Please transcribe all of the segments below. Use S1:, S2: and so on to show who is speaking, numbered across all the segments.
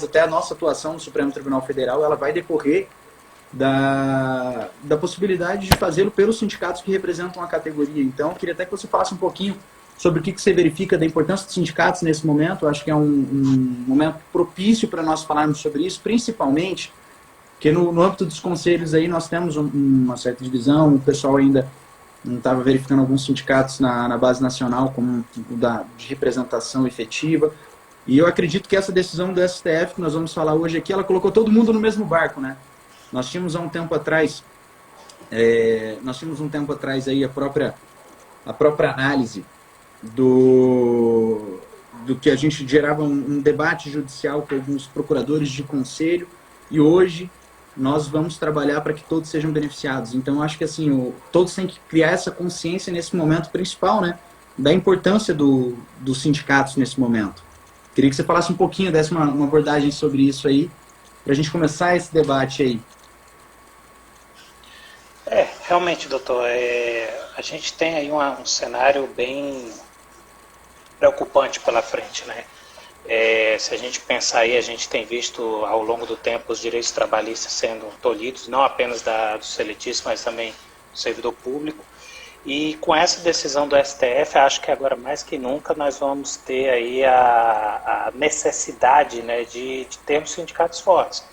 S1: até a nossa atuação no Supremo Tribunal Federal, ela vai decorrer da possibilidade de fazê-lo pelos sindicatos que representam a categoria. Então, eu queria até que você falasse um pouquinho sobre o que você verifica da importância dos sindicatos nesse momento. Eu acho que é um momento propício para nós falarmos sobre isso, principalmente porque no âmbito dos conselhos aí nós temos uma certa divisão, o pessoal ainda não estava verificando alguns sindicatos na base nacional como de representação efetiva. E eu acredito que essa decisão do STF que nós vamos falar hoje aqui, ela colocou todo mundo no mesmo barco, né? Nós tínhamos há um tempo atrás, aí a própria análise do que a gente gerava um debate judicial com alguns procuradores de conselho, e hoje nós vamos trabalhar para que todos sejam beneficiados. Então, eu acho que assim, todos têm que criar essa consciência nesse momento principal, né, da importância dos sindicatos nesse momento. Queria que você falasse um pouquinho, desse uma abordagem sobre isso aí, para a gente começar esse debate aí.
S2: Realmente, doutor, a gente tem aí um cenário bem preocupante pela frente, né? Se a gente pensar aí, a gente tem visto ao longo do tempo os direitos trabalhistas sendo tolhidos, não apenas dos seletistas, mas também do servidor público. E com essa decisão do STF, acho que agora mais que nunca nós vamos ter aí a necessidade, né, de termos sindicatos fortes.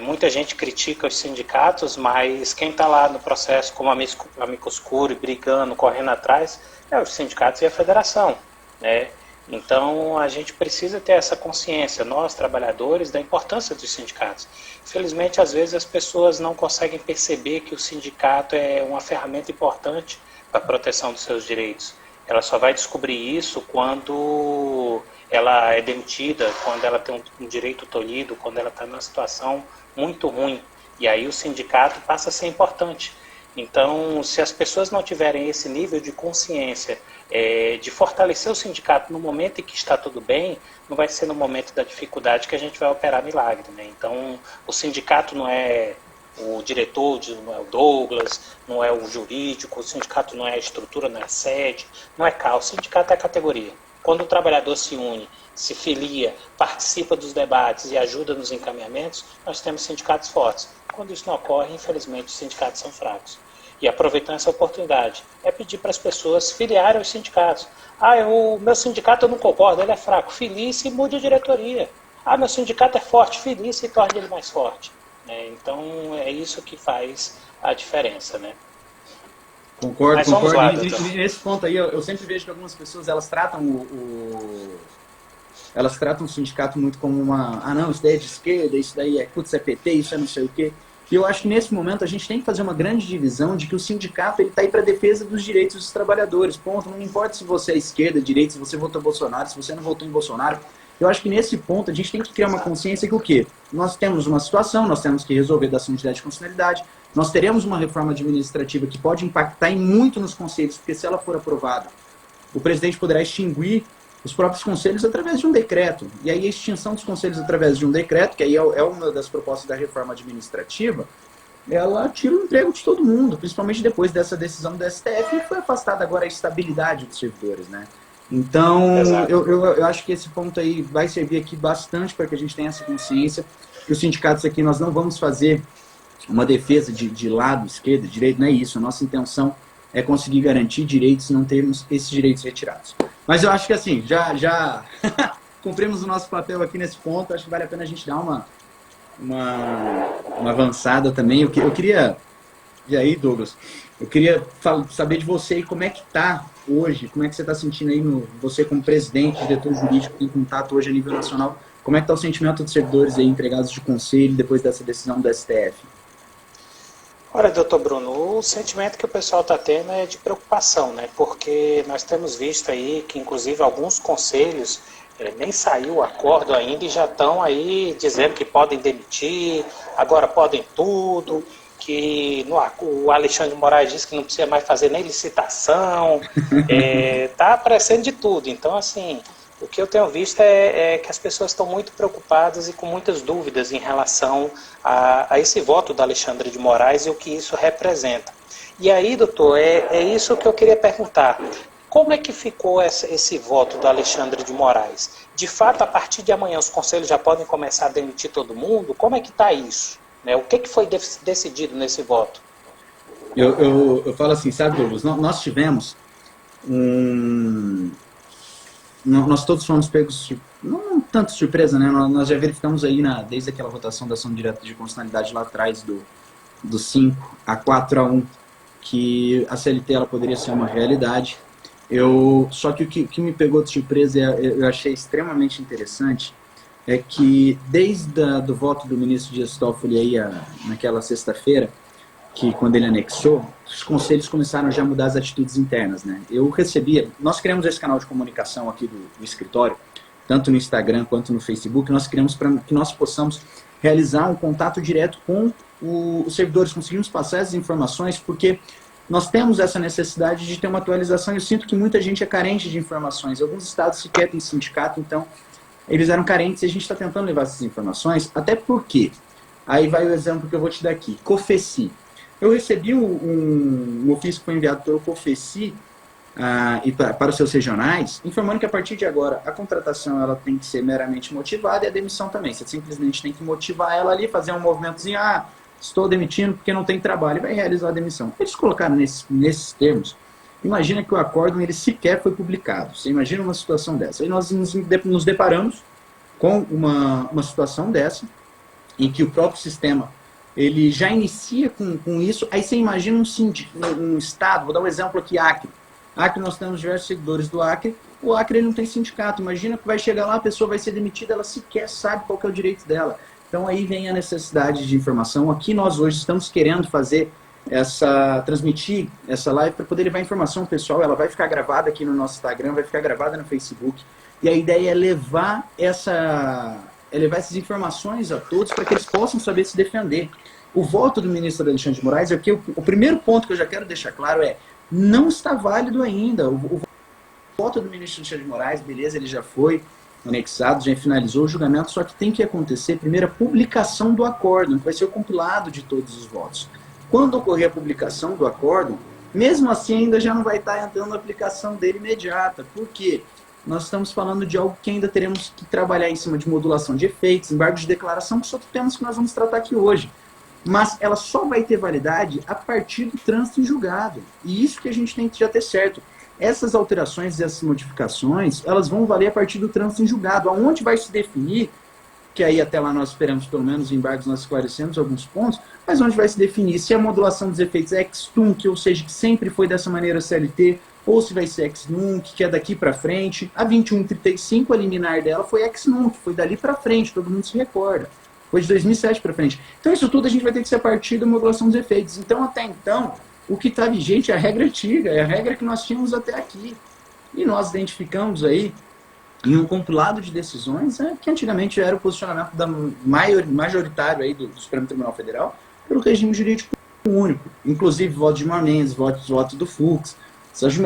S2: Muita gente critica os sindicatos, mas quem está lá no processo como amicus curiae, brigando, correndo atrás, é os sindicatos e a federação, né? Então a gente precisa ter essa consciência, nós trabalhadores, da importância dos sindicatos. Infelizmente, às vezes as pessoas não conseguem perceber que o sindicato é uma ferramenta importante para a proteção dos seus direitos. Ela só vai descobrir isso quando ela é demitida, quando ela tem um direito tolhido, quando ela está numa situação muito ruim. E aí o sindicato passa a ser importante. Então, se as pessoas não tiverem esse nível de consciência de fortalecer o sindicato no momento em que está tudo bem, não vai ser no momento da dificuldade que a gente vai operar milagre, né? Então, o sindicato não é o diretor, não é o Douglas, não é o jurídico, o sindicato não é a estrutura, não é a sede, não é o sindicato é a categoria. Quando o trabalhador se une, se filia, participa dos debates e ajuda nos encaminhamentos, nós temos sindicatos fortes. Quando isso não ocorre, infelizmente, os sindicatos são fracos. E aproveitando essa oportunidade, pedir para as pessoas filiarem aos sindicatos. O meu sindicato eu não concordo, ele é fraco. Filie-se e mude a diretoria. Meu sindicato é forte, filie-se e torne ele mais forte. Então, é isso que faz a diferença, né?
S1: Concordo. Lá, e nesse ponto aí, eu sempre vejo que algumas pessoas, elas tratam o sindicato muito como não, isso daí é de esquerda, isso daí é PT, isso é não sei o quê. E eu acho que nesse momento a gente tem que fazer uma grande divisão de que o sindicato está aí para a defesa dos direitos dos trabalhadores. Ponto. Não importa se você é esquerda, direita, se você votou em Bolsonaro, se você não votou em Bolsonaro. Eu acho que nesse ponto a gente tem que criar uma consciência que o quê? Nós temos uma situação, nós temos que resolver da unidade de constitucionalidade, nós teremos uma reforma administrativa que pode impactar muito nos conselhos, porque se ela for aprovada, o presidente poderá extinguir os próprios conselhos através de um decreto. E aí a extinção dos conselhos através de um decreto, que aí é uma das propostas da reforma administrativa, ela tira o emprego de todo mundo, principalmente depois dessa decisão do STF, que foi afastada agora a estabilidade dos servidores, né? Então, eu acho que esse ponto aí vai servir aqui bastante para que a gente tenha essa consciência que os sindicatos aqui, nós não vamos fazer uma defesa de lado, esquerda, direita, não é isso. A nossa intenção é conseguir garantir direitos e não termos esses direitos retirados. Mas eu acho que assim, já cumprimos o nosso papel aqui nesse ponto, acho que vale a pena a gente dar uma avançada também. Eu queria, e aí, Douglas, eu queria saber de você aí como é que está hoje, como é que você está sentindo aí, você como presidente, diretor jurídico, em contato hoje a nível nacional, como é que está o sentimento dos servidores aí empregados de conselho depois dessa decisão do STF?
S2: Olha, doutor Bruno, o sentimento que o pessoal está tendo é de preocupação, né? Porque nós temos visto aí que, inclusive, alguns conselhos nem saiu o acordo ainda e já estão aí dizendo que podem demitir, agora podem tudo, que o Alexandre de Moraes disse que não precisa mais fazer nem licitação, está aparecendo de tudo. Então, assim, o que eu tenho visto é que as pessoas estão muito preocupadas e com muitas dúvidas em relação a esse voto do Alexandre de Moraes e o que isso representa. E aí, doutor, é isso que eu queria perguntar. Como é que ficou esse voto do Alexandre de Moraes? De fato, a partir de amanhã os conselhos já podem começar a demitir todo mundo? Como é que está isso? Né? O que foi decidido nesse voto?
S1: Eu falo assim, sabe, Douglas, nós tivemos nós todos fomos pegos, não tanto surpresa, né? Nós já verificamos aí, desde aquela votação da ação direta de constitucionalidade lá atrás, do 5 a 4-1, que a CLT ela poderia ser uma realidade. Só que o que me pegou de surpresa, eu achei extremamente interessante, é que desde do voto do ministro Dias Toffoli aí, naquela sexta-feira, que quando ele anexou, os conselhos começaram já a mudar as atitudes internas, né? Nós criamos esse canal de comunicação aqui do escritório, tanto no Instagram quanto no Facebook, nós criamos para que nós possamos realizar um contato direto com os servidores, conseguimos passar essas informações, porque nós temos essa necessidade de ter uma atualização, e eu sinto que muita gente é carente de informações. Alguns estados sequer têm sindicato, então eles eram carentes, e a gente está tentando levar essas informações, até porque, aí vai o exemplo que eu vou te dar aqui, COFECI. Eu recebi um ofício que foi enviado pelo COFECI e para os seus regionais, informando que a partir de agora a contratação ela tem que ser meramente motivada e a demissão também. Você simplesmente tem que motivar ela ali, fazer um movimentozinho, estou demitindo porque não tem trabalho, e vai realizar a demissão. Eles colocaram nesses termos. Imagina que o acórdão ele sequer foi publicado. Você imagina uma situação dessa. Aí nós nos deparamos com uma situação dessa, em que o próprio sistema ele já inicia com isso. Aí você imagina um estado, vou dar um exemplo aqui, Acre. Acre, nós temos diversos seguidores do Acre. O Acre ele não tem sindicato. Imagina que vai chegar lá, a pessoa vai ser demitida, ela sequer sabe qual que é o direito dela. Então aí vem a necessidade de informação. Aqui nós hoje estamos querendo transmitir essa live para poder levar informação pessoal. Ela vai ficar gravada aqui no nosso Instagram, vai ficar gravada no Facebook. E a ideia é levar essas informações a todos para que eles possam saber se defender. O voto do ministro Alexandre de Moraes, o primeiro ponto que eu já quero deixar claro não está válido ainda. O voto do ministro Alexandre de Moraes, beleza, ele já foi anexado, já finalizou o julgamento, só que tem que acontecer primeiro a publicação do acórdão, que vai ser o compilado de todos os votos. Quando ocorrer a publicação do acórdão, mesmo assim ainda já não vai estar entrando a aplicação dele imediata. Por quê? Nós estamos falando de algo que ainda teremos que trabalhar em cima de modulação de efeitos, embargo de declaração, que são temas que nós vamos tratar aqui hoje. Mas ela só vai ter validade a partir do trânsito em julgado. E isso que a gente tem que já ter certo. Essas alterações e essas modificações, elas vão valer a partir do trânsito em julgado, aonde vai se definir, que aí até lá nós esperamos pelo menos embargos, nós esclarecemos alguns pontos, mas onde vai se definir se a modulação dos efeitos é ex-tunc, ou seja, que sempre foi dessa maneira CLT, ou se vai ser ex-nunc, que é daqui para frente. A 2135, a liminar dela, foi ex-nunc, foi dali para frente, todo mundo se recorda. Foi de 2007 para frente. Então isso tudo a gente vai ter que ser a partir da modulação dos efeitos. Então até então, o que está vigente é a regra antiga, é a regra que nós tínhamos até aqui. E nós identificamos aí, em um compilado de decisões, que antigamente era o posicionamento majoritário aí do Supremo Tribunal Federal, pelo regime jurídico único. Inclusive voto de Gilmar Mendes, voto do Fux.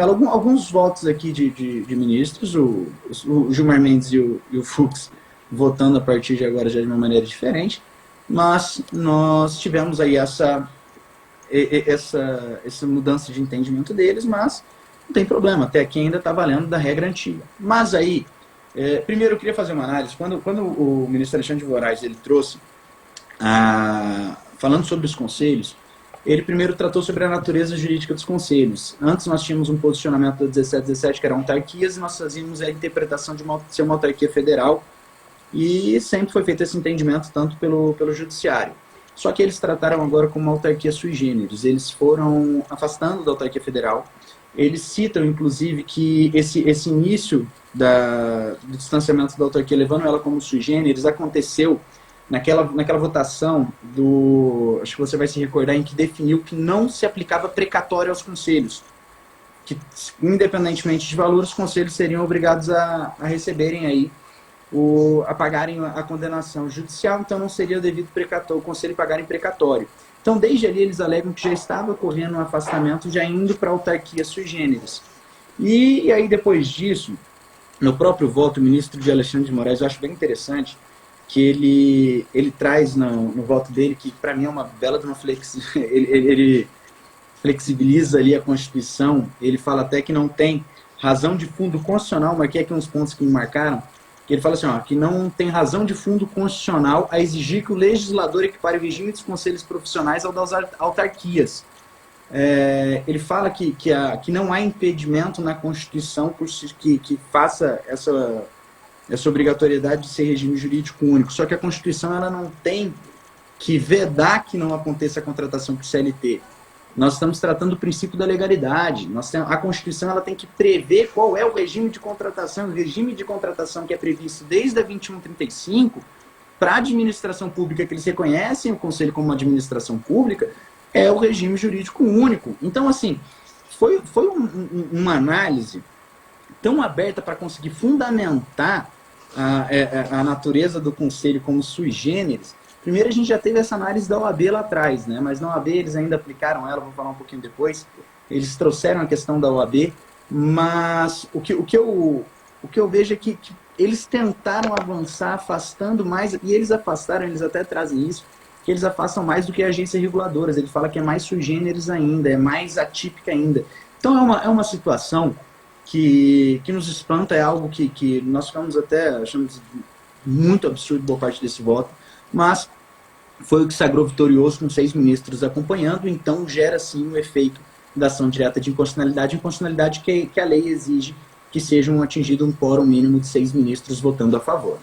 S1: Alguns votos aqui de ministros, o Gilmar Mendes e o Fux votando a partir de agora já de uma maneira diferente, mas nós tivemos aí essa mudança de entendimento deles, mas não tem problema, até aqui ainda está valendo da regra antiga. Mas aí, primeiro eu queria fazer uma análise. Quando o ministro Alexandre de Moraes ele trouxe, falando sobre os conselhos, ele primeiro tratou sobre a natureza jurídica dos conselhos. Antes nós tínhamos um posicionamento da 1717, que eram autarquias, e nós fazíamos a interpretação de ser uma autarquia federal, e sempre foi feito esse entendimento tanto pelo judiciário. Só que eles trataram agora como uma autarquia sui generis. Eles foram afastando da autarquia federal. Eles citam, inclusive, que esse início do distanciamento da autarquia, levando ela como sui generis, aconteceu naquela votação acho que você vai se recordar, em que definiu que não se aplicava precatório aos conselhos. Que, independentemente de valor, os conselhos seriam obrigados a receberem aí a pagarem a condenação judicial, então não seria devido o conselho pagar em precatório. Então, desde ali, eles alegam que já estava ocorrendo um afastamento, já indo para a autarquia sui generis. E aí, depois disso, no próprio voto, o ministro de Alexandre de Moraes, eu acho bem interessante, que ele traz no voto dele, que para mim é uma bela de uma ele flexibiliza ali a Constituição, ele fala até que não tem razão de fundo constitucional, marquei aqui uns pontos que me marcaram, que ele fala assim, ó, que não tem razão de fundo constitucional a exigir que o legislador equipare o regime dos conselhos profissionais ao das autarquias. Ele fala que não há impedimento na Constituição que faça essa obrigatoriedade de ser regime jurídico único, só que a Constituição ela não tem que vedar que não aconteça a contratação por CLT. Nós estamos tratando do princípio da legalidade. A Constituição ela tem que prever qual é o regime de contratação. O regime de contratação que é previsto desde a 2135 para a administração pública, que eles reconhecem o Conselho como uma administração pública, é o regime jurídico único. Então, assim, foi uma análise tão aberta para conseguir fundamentar a natureza do Conselho como sui generis. Primeiro a gente já teve essa análise da OAB lá atrás, né? Mas na OAB eles ainda aplicaram ela, vou falar um pouquinho depois. Eles trouxeram a questão da OAB, mas o que eu vejo é que eles tentaram avançar afastando mais, e eles afastaram, eles até trazem isso, que eles afastam mais do que agências reguladoras. Ele fala que é mais sui generis ainda, é mais atípica ainda. Então é uma situação que nos espanta, é algo que nós ficamos até achando muito absurdo boa parte desse voto, mas foi o que sagrou vitorioso com 6 ministros acompanhando, então gera sim o efeito da ação direta de inconstitucionalidade que a lei exige que sejam atingido um quórum mínimo de 6 ministros votando a favor.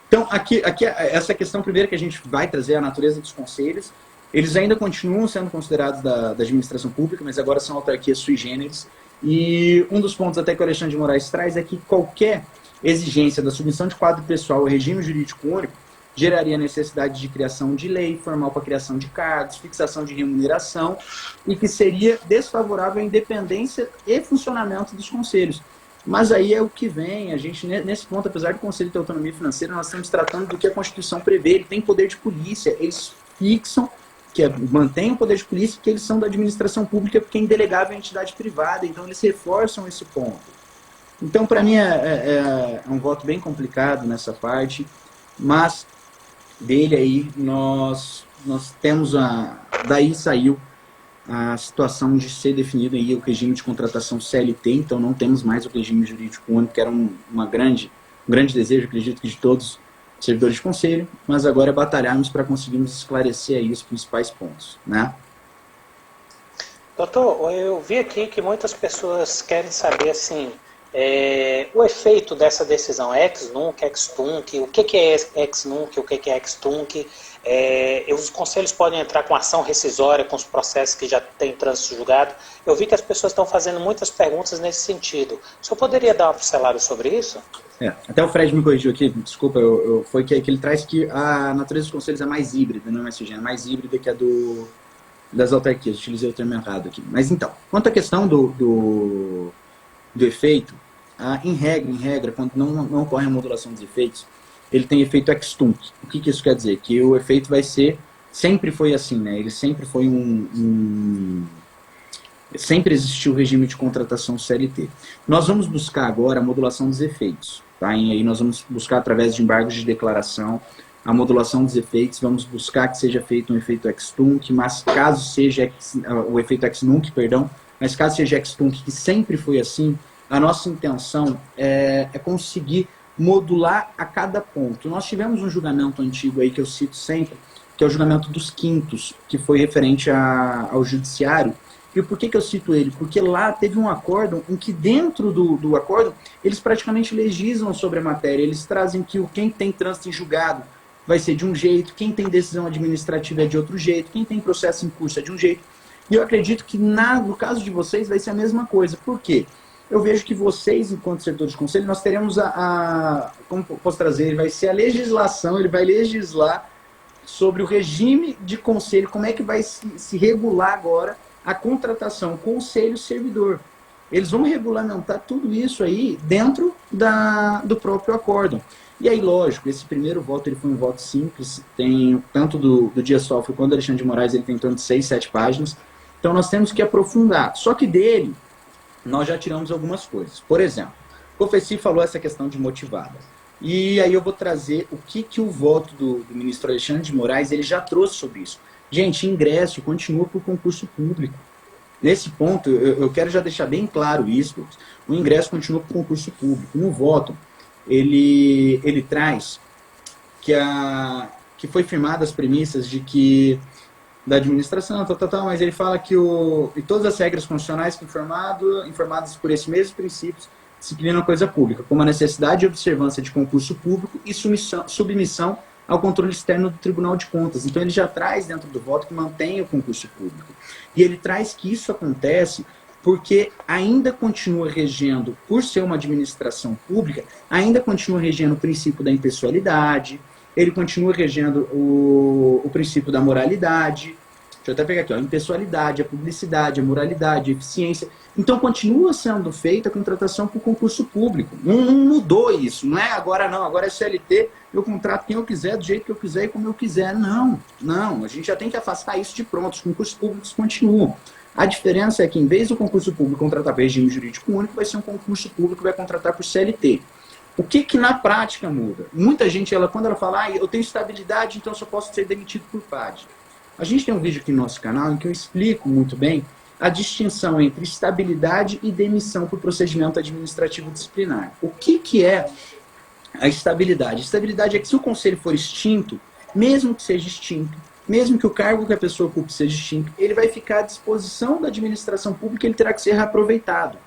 S1: Então, aqui essa questão primeira que a gente vai trazer, a natureza dos conselhos, eles ainda continuam sendo considerados da administração pública, mas agora são autarquias sui generis, e um dos pontos até que o Alexandre de Moraes traz é que qualquer exigência da submissão de quadro pessoal ao regime jurídico único geraria necessidade de criação de lei formal para criação de cargos, fixação de remuneração, e que seria desfavorável à independência e funcionamento dos conselhos. Mas aí é o que vem, a gente, nesse ponto, apesar do Conselho ter autonomia financeira, nós estamos tratando do que a Constituição prevê, ele tem poder de polícia, eles fixam, mantêm o poder de polícia, que eles são da administração pública, porque é indelegável à entidade privada, então eles reforçam esse ponto. Então, para mim, é um voto bem complicado nessa parte, mas dele aí nós temos daí saiu a situação de ser definido aí o regime de contratação CLT, então não temos mais o regime jurídico único, que era um grande desejo, acredito que de todos os servidores de conselho, mas agora é batalharmos para conseguirmos esclarecer aí os principais pontos, né?
S2: Doutor, eu vi aqui que muitas pessoas querem saber assim, o efeito dessa decisão ex-nunc, ex-tunc, o que é ex-nunc, o que é ex-tunc, os conselhos podem entrar com ação rescisória com os processos que já têm trânsito julgado. Eu vi que as pessoas estão fazendo muitas perguntas nesse sentido. O senhor poderia dar uma pincelada sobre isso?
S1: Até o Fred me corrigiu aqui, desculpa, foi que ele traz que a natureza dos conselhos é mais híbrida, não é mais é mais híbrida que a das autarquias, utilizei o termo errado aqui. Mas então, quanto à questão do efeito, em regra, quando não ocorre a modulação dos efeitos, ele tem efeito ex-tunc. O que isso quer dizer? Que o efeito vai ser, sempre foi assim, né? Ele sempre foi sempre existiu o regime de contratação CLT. Nós vamos buscar agora a modulação dos efeitos, tá? E aí nós vamos buscar através de embargos de declaração a modulação dos efeitos, vamos buscar que seja feito um efeito ex-tunc, mas caso seja o efeito ex-nunc, perdão, mas caso seja ex-tunc, que sempre foi assim, a nossa intenção é conseguir modular a cada ponto. Nós tivemos um julgamento antigo aí que eu cito sempre, que é o julgamento dos quintos, que foi referente ao judiciário. E por que eu cito ele? Porque lá teve um acórdão em que dentro do acórdão eles praticamente legislam sobre a matéria. Eles trazem que quem tem trânsito em julgado vai ser de um jeito, quem tem decisão administrativa é de outro jeito, quem tem processo em curso é de um jeito. E eu acredito que no caso de vocês vai ser a mesma coisa. Por quê? Eu vejo que vocês, enquanto servidores de conselho, nós teremos como posso trazer, ele vai ser a legislação, ele vai legislar sobre o regime de conselho, como é que vai se regular agora a contratação conselho-servidor. Eles vão regulamentar tudo isso aí dentro do próprio acórdão. E aí, lógico, esse primeiro voto ele foi um voto simples, tem tanto do Dias Toffoli quanto do Alexandre de Moraes, ele tem em torno de 6, 7 páginas, então nós temos que aprofundar. Só que dele, nós já tiramos algumas coisas. Por exemplo, o Confessi falou essa questão de motivada. E aí eu vou trazer o que o voto do ministro Alexandre de Moraes ele já trouxe sobre isso. Gente, ingresso continua por concurso público. Nesse ponto, eu quero já deixar bem claro isso. O ingresso continua com concurso público. No voto, ele traz que foi firmadas as premissas de que da administração, mas ele fala que e todas as regras constitucionais informadas por esses mesmos princípios disciplinam a coisa pública, como a necessidade e observância de concurso público e submissão ao controle externo do Tribunal de Contas. Então ele já traz dentro do voto que mantém o concurso público. E ele traz que isso acontece porque ainda continua regendo, por ser uma administração pública, ainda continua regendo o princípio da impessoalidade, ele continua regendo o princípio da moralidade. Deixa eu até pegar aqui, a impessoalidade, a publicidade, a moralidade, a eficiência. Então continua sendo feita a contratação por concurso público. Não mudou isso, não é agora não, agora é CLT, eu contrato quem eu quiser, do jeito que eu quiser e como eu quiser. Não, a gente já tem que afastar isso de pronto, os concursos públicos continuam. A diferença é que, em vez do concurso público contratar por regime jurídico único, vai ser um concurso público que vai contratar por CLT. O que na prática muda? Muita gente, quando ela fala, eu tenho estabilidade, então eu só posso ser demitido por PAD. A gente tem um vídeo aqui no nosso canal em que eu explico muito bem a distinção entre estabilidade e demissão por procedimento administrativo disciplinar. O que é a estabilidade? A estabilidade é que se o conselho for extinto, mesmo que seja extinto, mesmo que o cargo que a pessoa ocupe seja extinto, ele vai ficar à disposição da administração pública e ele terá que ser reaproveitado.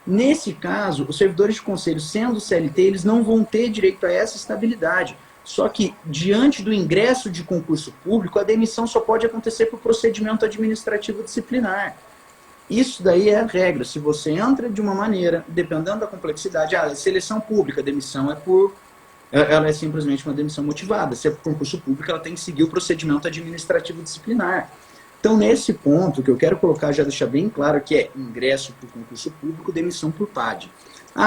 S1: Nesse caso, os servidores de conselho, sendo CLT, eles não vão ter direito a essa estabilidade. Só que, diante do ingresso de concurso público, a demissão só pode acontecer por procedimento administrativo disciplinar. Isso daí é a regra. Se você entra de uma maneira, dependendo da complexidade, seleção pública, a demissão ela é simplesmente uma demissão motivada. Se é por concurso público, ela tem que seguir o procedimento administrativo disciplinar. Então, nesse ponto, que eu quero colocar, já deixar bem claro, que é ingresso por concurso público, demissão por PAD.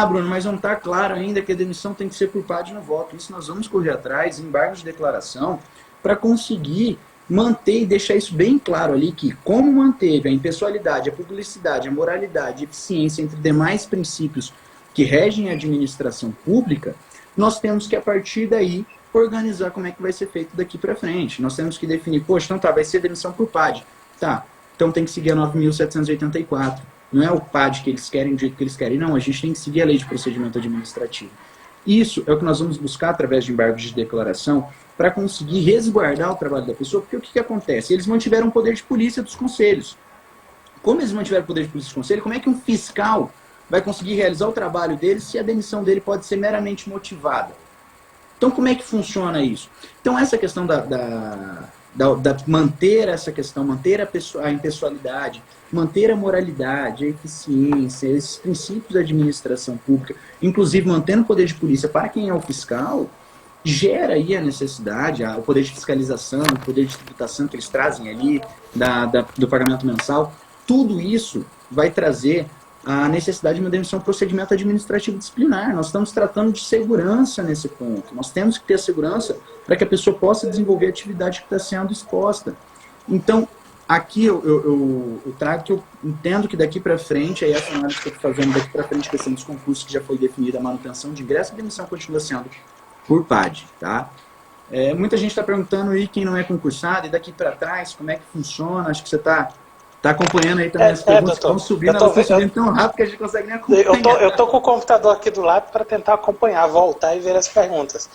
S1: Bruno, mas não está claro ainda que a demissão tem que ser por PAD no voto. Isso nós vamos correr atrás, embargos de declaração, para conseguir manter e deixar isso bem claro ali, que como manteve a impessoalidade, a publicidade, a moralidade, a eficiência, entre demais princípios que regem a administração pública, nós temos que, a partir daí, organizar como é que vai ser feito daqui para frente. Nós temos que definir, então vai ser demissão por PAD. Então tem que seguir a 9.784. Não é o PAD que eles querem, do jeito que eles querem. Não, a gente tem que seguir a lei de procedimento administrativo. Isso é o que nós vamos buscar através de embargos de declaração para conseguir resguardar o trabalho da pessoa, porque o que acontece? Eles mantiveram o poder de polícia dos conselhos. Como eles mantiveram o poder de polícia dos conselhos, como é que um fiscal vai conseguir realizar o trabalho dele se a demissão dele pode ser meramente motivada? Então, como é que funciona isso? Então, essa questão manter essa questão, manter a impessoalidade, manter a moralidade, a eficiência, esses princípios da administração pública, inclusive mantendo o poder de polícia para quem é o fiscal, gera aí a necessidade, o poder de fiscalização, o poder de tributação que eles trazem ali, do pagamento mensal, tudo isso vai trazer a necessidade de uma demissão por procedimento administrativo disciplinar. Nós estamos tratando de segurança nesse ponto. Nós temos que ter segurança para que a pessoa possa desenvolver a atividade que está sendo exposta. Então, aqui eu trago que eu entendo que daqui para frente, aí essa análise que eu estou fazendo daqui para frente, questão dos concursos que já foi definida, a manutenção de ingresso, a demissão continua sendo por PAD, tá? Muita gente está perguntando aí quem não é concursado, e daqui para trás, como é que funciona? Acho que você está acompanhando aí também as perguntas que estão subindo, elas estão subindo tão rápido que a gente não consegue nem acompanhar.
S2: Eu tô com o computador aqui do lado para tentar acompanhar, voltar e ver as perguntas.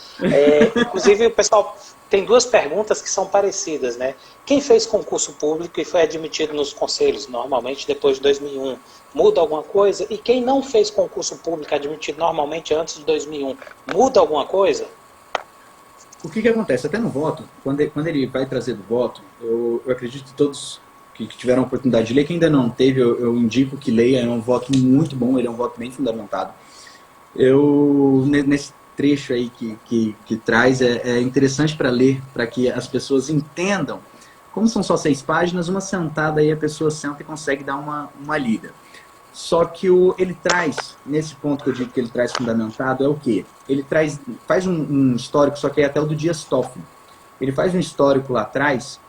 S2: Inclusive, o pessoal tem duas perguntas que são parecidas, né? Quem fez concurso público e foi admitido nos conselhos, normalmente depois de 2001, muda alguma coisa? E quem não fez concurso público admitido normalmente antes de 2001, muda alguma coisa?
S1: O que acontece? Até no voto, quando ele vai trazer do voto, eu acredito que todos que tiveram a oportunidade de ler, quem ainda não teve, eu indico que leia, é um voto muito bom, ele é um voto bem fundamentado. Nesse trecho aí que traz, é interessante para ler, para que as pessoas entendam. Como são só 6 páginas, uma sentada aí a pessoa senta e consegue dar uma lida. Só que ele traz, nesse ponto que eu digo que ele traz fundamentado, é o quê? Ele faz um histórico, só que é até o do Dias Toffoli. Ele faz um histórico lá atrás,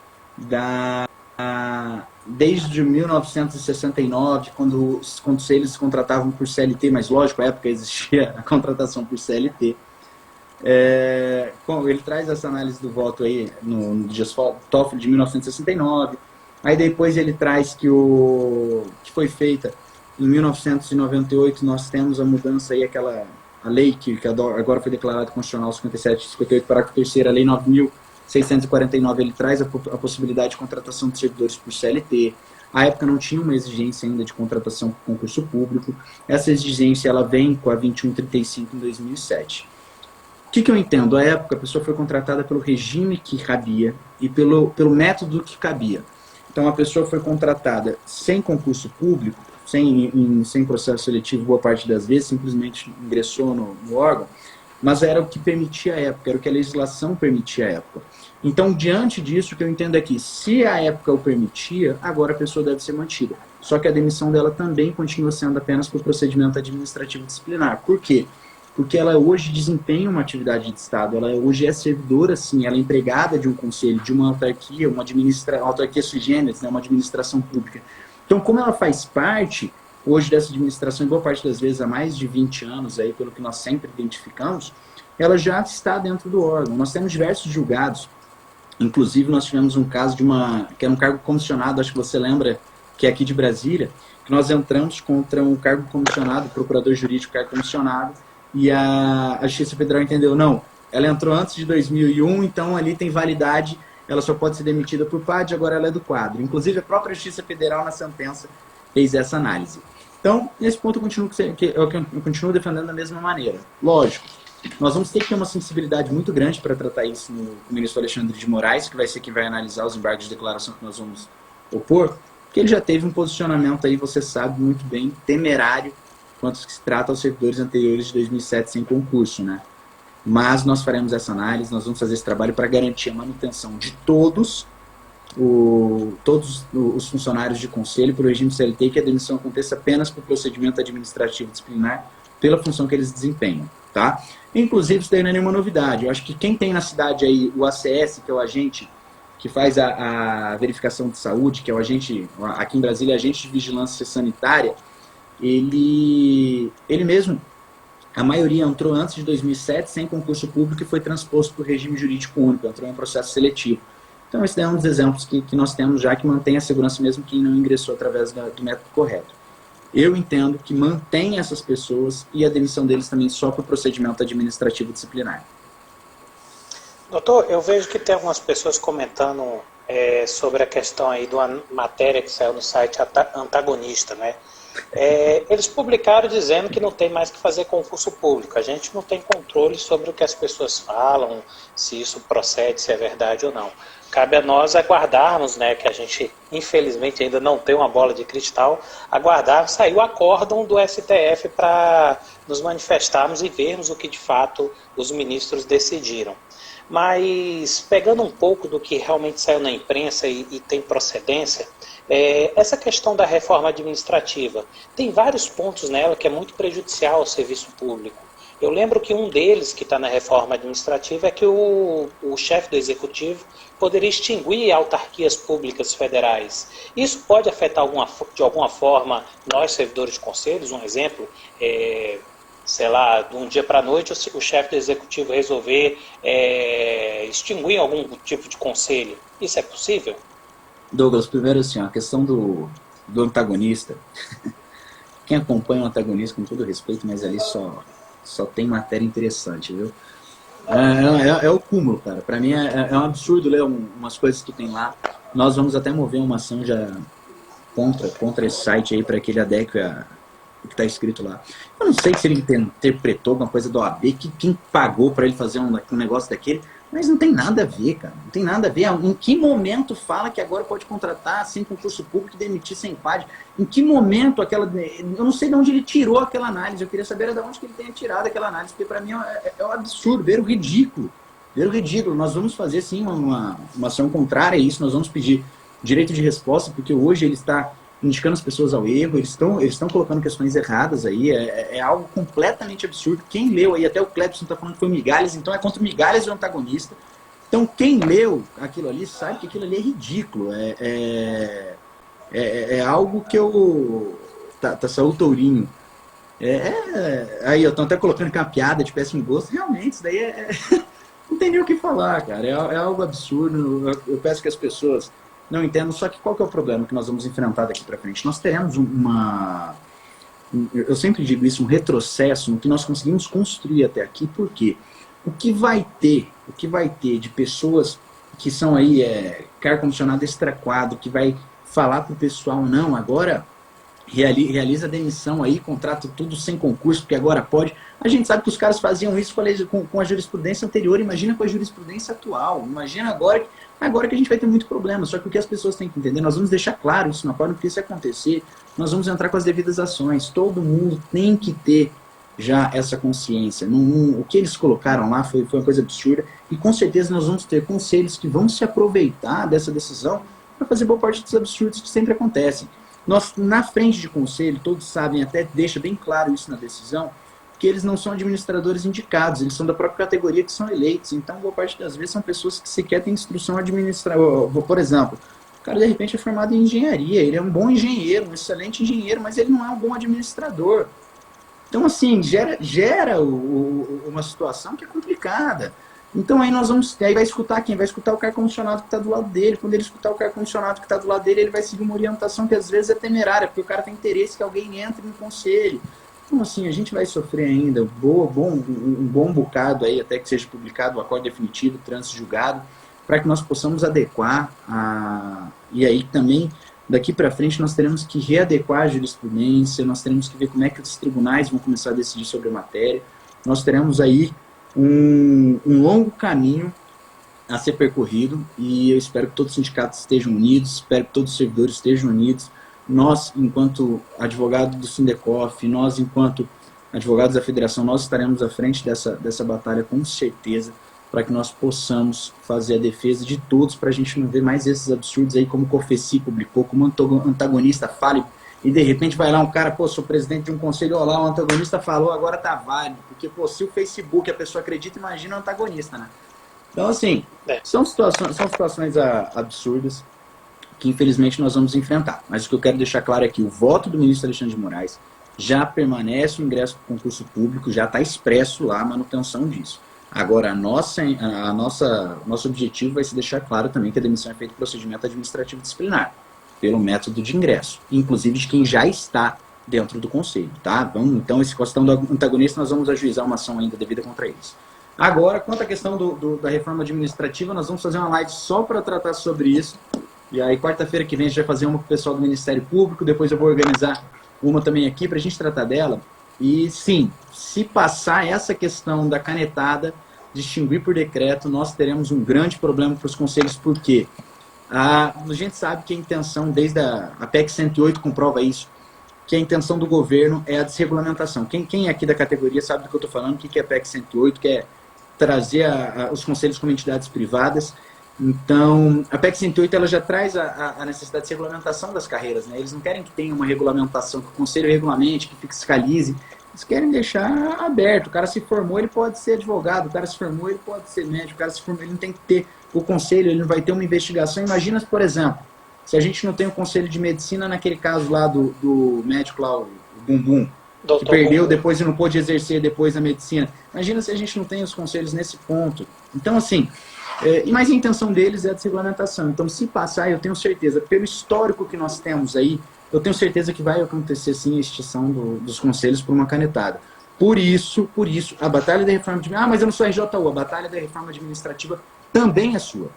S1: desde 1969, quando eles contratavam por CLT, mas lógico, na época existia a contratação por CLT. Ele traz essa análise do voto aí no Dias Toffoli de 1969, Aí depois ele traz que foi feita em 1998, nós temos a mudança aí, a lei que agora foi declarada constitucional 57, 58, parágrafo 3º, a lei 9.649, ele traz a possibilidade de contratação de servidores por CLT. À época não tinha uma exigência ainda de contratação por concurso público. Essa exigência ela vem com a 2135 em 2007. O que eu entendo? À época a pessoa foi contratada pelo regime que cabia e pelo método que cabia. Então a pessoa foi contratada sem concurso público, sem processo seletivo boa parte das vezes, simplesmente ingressou no órgão, mas era o que permitia a época, era o que a legislação permitia a época. Então, diante disso, o que eu entendo é que, se a época o permitia, agora a pessoa deve ser mantida. Só que a demissão dela também continua sendo apenas por procedimento administrativo disciplinar. Por quê? Porque ela hoje desempenha uma atividade de Estado, ela hoje é servidora, sim, ela é empregada de um conselho, de uma autarquia, uma autarquia sui generis, né, uma administração pública. Então, como ela faz parte, hoje, dessa administração, em boa parte das vezes, há mais de 20 anos, aí, pelo que nós sempre identificamos, ela já está dentro do órgão. Nós temos diversos julgados, inclusive nós tivemos um caso que era um cargo comissionado, acho que você lembra, que é aqui de Brasília, que nós entramos contra um cargo comissionado, procurador jurídico, cargo comissionado, e a Justiça Federal entendeu, não, ela entrou antes de 2001, então ali tem validade, ela só pode ser demitida por PAD, agora ela é do quadro. Inclusive a própria Justiça Federal na sentença fez essa análise. Então, nesse ponto eu continuo defendendo da mesma maneira. Lógico, nós vamos ter que ter uma sensibilidade muito grande para tratar isso no ministro Alexandre de Moraes, que vai ser quem vai analisar os embargos de declaração que nós vamos opor, porque ele já teve um posicionamento aí, você sabe muito bem, temerário, quanto se trata aos servidores anteriores de 2007 sem concurso, né? Mas nós faremos essa análise, nós vamos fazer esse trabalho para garantir a manutenção de todos os funcionários de conselho pelo regime CLT, e que a demissão aconteça apenas por procedimento administrativo disciplinar pela função que eles desempenham, tá? Inclusive, isso daí não é nenhuma novidade. Eu acho que quem tem na cidade aí o ACS, que é o agente que faz a verificação de saúde, que é o agente, aqui em Brasília, agente de vigilância sanitária, ele mesmo, a maioria entrou antes de 2007 sem concurso público e foi transposto para o regime jurídico único, entrou em um processo seletivo. Então esse é um dos exemplos que nós temos já, que mantém a segurança mesmo quem não ingressou através do método correto. Eu entendo que mantém essas pessoas e a demissão deles também só por procedimento administrativo disciplinar.
S2: Doutor, eu vejo que tem algumas pessoas comentando sobre a questão aí de uma matéria que saiu no site Antagonista, né? Eles publicaram dizendo que não tem mais que fazer concurso público. A gente não tem controle sobre o que as pessoas falam, se isso procede, se é verdade ou não. Cabe a nós aguardarmos, né, que a gente infelizmente ainda não tem uma bola de cristal, aguardar sair o acórdão do STF para nos manifestarmos e vermos o que de fato os ministros decidiram. Mas pegando um pouco do que realmente saiu na imprensa e tem procedência, essa questão da reforma administrativa, tem vários pontos nela que é muito prejudicial ao serviço público. Eu lembro que um deles que está na reforma administrativa é que o chefe do executivo poderia extinguir autarquias públicas federais. Isso pode afetar de alguma forma nós, servidores de conselhos? Um exemplo, sei lá, de um dia para a noite o chefe do executivo resolver extinguir algum tipo de conselho. Isso é possível?
S1: Douglas, primeiro assim, a questão do antagonista. Quem acompanha o antagonista, com todo respeito, mas ali só tem matéria interessante, viu? É o cúmulo, cara. Pra mim é um absurdo ler umas coisas que tem lá. Nós vamos até mover uma ação já contra esse site aí, para que ele adeque o que está escrito lá. Eu não sei se ele interpretou alguma coisa da OAB, quem pagou para ele fazer um negócio daquele, mas não tem nada a ver, cara. Não tem nada a ver. Em que momento fala que agora pode contratar sem concurso público e demitir sem PAD? Em que momento eu não sei de onde ele tirou aquela análise. Eu queria saber de onde que ele tenha tirado aquela análise, porque para mim é um absurdo, ver o ridículo. Ver o ridículo. Nós vamos fazer sim uma ação contrária a isso, nós vamos pedir direito de resposta, porque hoje ele está indicando as pessoas ao erro, eles estão colocando questões erradas aí, é algo completamente absurdo. Quem leu aí, até o Clepson está falando que foi Migalhas, então é contra o Migalhas o antagonista. Então quem leu aquilo ali sabe que aquilo ali é ridículo, é algo que eu... Tá saiu o tourinho. Aí eu estou até colocando que é uma piada de péssimo gosto, realmente, isso daí não tem nem o que falar, cara, é algo absurdo. Eu peço que as pessoas não entendo. Só que qual que é o problema que nós vamos enfrentar daqui para frente? Nós teremos eu sempre digo isso, um retrocesso no que nós conseguimos construir até aqui. Por quê? O que vai ter de pessoas que são aí cargo comissionado extra quadro, que vai falar para o pessoal, não, agora realiza a demissão aí, contrata tudo sem concurso, porque agora pode. A gente sabe que os caras faziam isso com a jurisprudência anterior, imagina com a jurisprudência atual, imagina agora que a gente vai ter muito problema. Só que o que as pessoas têm que entender, nós vamos deixar claro isso na forma, porque se acontecer, nós vamos entrar com as devidas ações. Todo mundo tem que ter já essa consciência. O que eles colocaram lá foi uma coisa absurda, e com certeza nós vamos ter conselhos que vão se aproveitar dessa decisão para fazer boa parte dos absurdos que sempre acontecem. Nós, na frente de conselho, todos sabem, até deixa bem claro isso na decisão, que eles não são administradores indicados, eles são da própria categoria que são eleitos. Então, boa parte das vezes são pessoas que sequer têm instrução administrativa. Por exemplo, o cara de repente é formado em engenharia, ele é um bom engenheiro, um excelente engenheiro, mas ele não é um bom administrador. Então, assim, gera uma situação que é complicada. Então aí aí vai escutar quem? Vai escutar o cargo comissionado que está do lado dele. Quando ele escutar o cargo comissionado que está do lado dele, ele vai seguir uma orientação que às vezes é temerária, porque o cara tem interesse que alguém entre no conselho. Então assim, a gente vai sofrer ainda um bom bocado aí, até que seja publicado o acordo definitivo, trânsito julgado, para que nós possamos adequar e aí também, daqui para frente, nós teremos que readequar a jurisprudência, nós teremos que ver como é que os tribunais vão começar a decidir sobre a matéria. Nós teremos aí um longo caminho a ser percorrido, e eu espero que todos os sindicatos estejam unidos, espero que todos os servidores estejam unidos. Nós, enquanto advogado do Sindecof, nós, enquanto advogados da federação, nós estaremos à frente dessa batalha com certeza, para que nós possamos fazer a defesa de todos, para a gente não ver mais esses absurdos aí, como o COFECI publicou, como o antagonista fale, e de repente vai lá um cara, pô, sou presidente de um conselho, olá, o antagonista falou, agora tá válido, porque, pô, se o Facebook a pessoa acredita, imagina o antagonista, né? Então, assim, são situações absurdas que, infelizmente, nós vamos enfrentar. Mas o que eu quero deixar claro é que o voto do ministro Alexandre de Moraes já permanece o ingresso para o concurso público, já está expresso lá a manutenção disso. Agora, nosso objetivo vai se deixar claro também que a demissão é feita por procedimento administrativo disciplinar, pelo método de ingresso, inclusive de quem já está dentro do conselho, tá? Então, essa questão do antagonista, nós vamos ajuizar uma ação ainda devida contra eles. Agora, quanto à questão da reforma administrativa, nós vamos fazer uma live só para tratar sobre isso, e aí quarta-feira que vem a gente vai fazer uma com o pessoal do Ministério Público, depois eu vou organizar uma também aqui para a gente tratar dela. E sim, se passar essa questão da canetada, de extinguir por decreto, nós teremos um grande problema para os conselhos, porque a gente sabe que a intenção, desde a PEC 108 comprova isso, que a intenção do governo é a desregulamentação. Quem é aqui da categoria sabe do que eu estou falando, o que é a PEC 108, que é trazer os conselhos como entidades privadas. Então, a PEC 108 ela já traz a necessidade de regulamentação das carreiras, né? Eles não querem que tenha uma regulamentação, que o conselho regulamente, que fiscalize. Eles querem deixar aberto. O cara se formou, ele pode ser advogado. O cara se formou, ele pode ser médico. O cara se formou, ele não tem que ter o conselho, ele não vai ter uma investigação. Imagina, por exemplo, se a gente não tem o conselho de medicina naquele caso lá do médico lá, o Bumbum, que perdeu depois e não pôde exercer depois a medicina. Imagina se a gente não tem os conselhos nesse ponto. Então, assim... mas a intenção deles é a desregulamentação. Então, se passar, eu tenho certeza, pelo histórico que nós temos aí, eu tenho certeza que vai acontecer sim a extinção dos conselhos por uma canetada. Por isso, a batalha da reforma administrativa... mas eu não sou RJU, a batalha da reforma administrativa também é sua.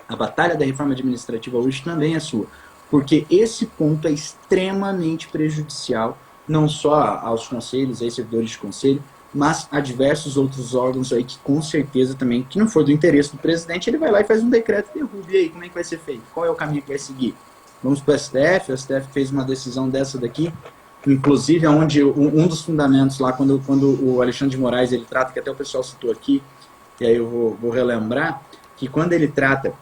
S1: A batalha da reforma administrativa hoje também é sua. Porque esse ponto é extremamente prejudicial, não só aos conselhos, aos servidores de conselho, mas há diversos outros órgãos aí que com certeza também, que não for do interesse do presidente, ele vai lá e faz um decreto e derruba. E aí, como é que vai ser feito? Qual é o caminho que vai seguir? Vamos para o STF fez uma decisão dessa daqui, inclusive onde um dos fundamentos lá, quando o Alexandre de Moraes ele trata, que até o pessoal citou aqui, e aí eu vou relembrar, que quando ele trata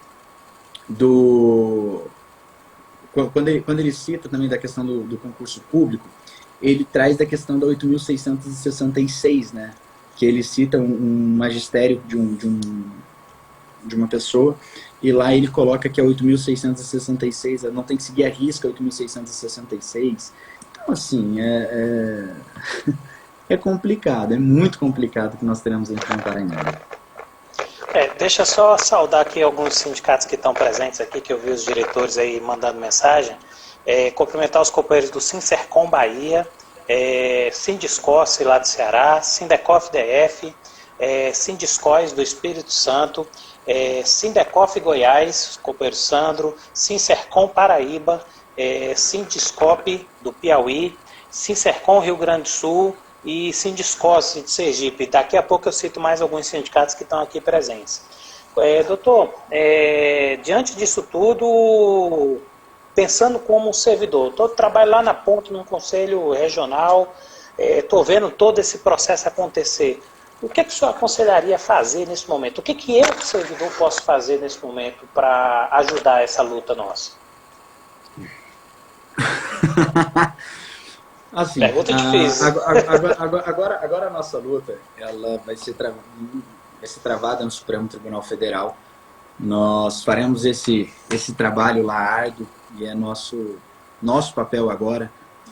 S1: quando ele cita também da questão do concurso público, ele traz da questão da 8.666, né? Que ele cita um magistério de uma pessoa, e lá ele coloca que é 8.666, não tem que seguir a risca 8.666. Então, assim, é complicado, é muito complicado que nós teremos a enfrentar ainda.
S2: Deixa só saudar aqui alguns sindicatos que estão presentes aqui, que eu vi os diretores aí mandando mensagem. Cumprimentar os companheiros do Sincercom Bahia, Sindiscos lá do Ceará, Sindecof DF, Sindiscos do Espírito Santo, Sindecof Goiás, companheiro Sandro, Sincercom Paraíba, Sindiscop do Piauí, Sincercom Rio Grande do Sul e Sindiscos de Sergipe. Daqui a pouco eu cito mais alguns sindicatos que estão aqui presentes. Doutor, diante disso tudo, pensando como servidor, trabalho lá na ponta, num conselho regional, estou vendo todo esse processo acontecer. O que o senhor aconselharia fazer nesse momento? O que eu, servidor, posso fazer nesse momento para ajudar essa luta nossa?
S1: Assim,
S2: pergunta difícil.
S1: Agora a nossa luta ela vai ser travada no Supremo Tribunal Federal. Nós faremos esse trabalho lá árduo e é nosso papel agora,